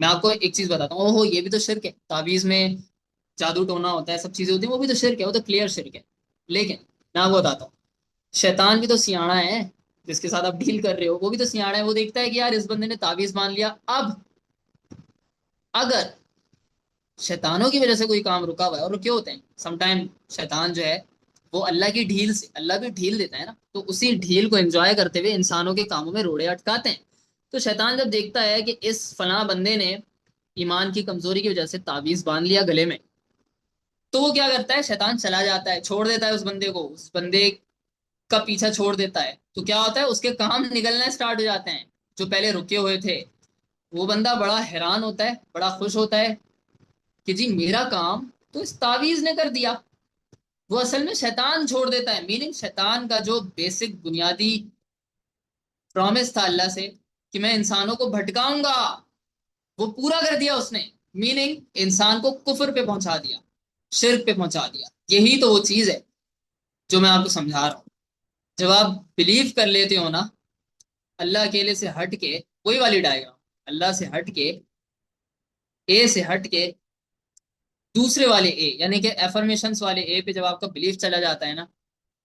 मैं आपको एक चीज बताता हूँ, ओहो ये भी तो शिर्क है, ताबीज में जादू टोना होता है, सब चीजें होती है, वो भी तो शिर्क है, वो तो क्लियर शिर्क है। लेकिन मैं आपको बताता हूँ, शैतान भी तो सियाना है, जिसके साथ आप डील कर रहे हो वो भी तो सियाना है। वो देखता है कि यार इस बंदे ने ताबीज मान लिया, अब अगर शैतानों की वजह से कोई काम रुका हुआ है, और रुके होते हैं समटाइम, शैतान जो है वो अल्लाह की ढील से, अल्लाह भी ढील देता है ना, तो उसी ढील को एंजॉय करते हुए इंसानों के कामों में रोड़े अटकाते हैं। तो शैतान जब देखता है कि इस फला बंदे ने ईमान की कमजोरी की वजह से ताबीज बांध लिया गले में, तो वो क्या करता है, शैतान चला जाता है, छोड़ देता है उस बंदे को, उस बंदे का पीछा छोड़ देता है। तो क्या होता है, उसके काम निकलना स्टार्ट हो जाते हैं जो पहले रुके हुए थे। वो बंदा बड़ा हैरान होता है, बड़ा खुश होता है कि जी मेरा काम तो इस तावीज ने कर दिया। वो असल में शैतान छोड़ देता है, मीनिंग शैतान का जो बेसिक बुनियादी प्रॉमिस था अल्लाह से कि मैं इंसानों को भटकाऊंगा, वो पूरा कर दिया उसने। मीनिंग इंसान को कुफर पे पहुंचा दिया, शिर्क पे पहुंचा दिया। यही तो वो चीज है जो मैं आपको समझा रहा हूँ। जब आप बिलीव कर लेते हो ना, अल्लाह अकेले से हट के, वही वाली डायग्राम, अल्लाह से हट के, ए से हट के दूसरे वाले ए, यानी कि एफर्मेशंस वाले ए पे जब आपका बिलीफ चला जाता है ना,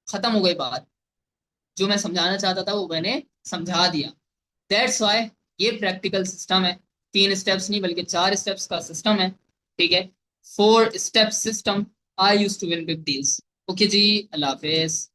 खत्म हो गई बात। जो मैं समझाना चाहता था वो मैंने समझा दिया। दैट्स वाई ये प्रैक्टिकल सिस्टम है, 3 स्टेप्स नहीं बल्कि 4 स्टेप्स का सिस्टम है। ठीक है, 4 step system. I use to win big deals. Okay जी, अल्लाह हाफिज।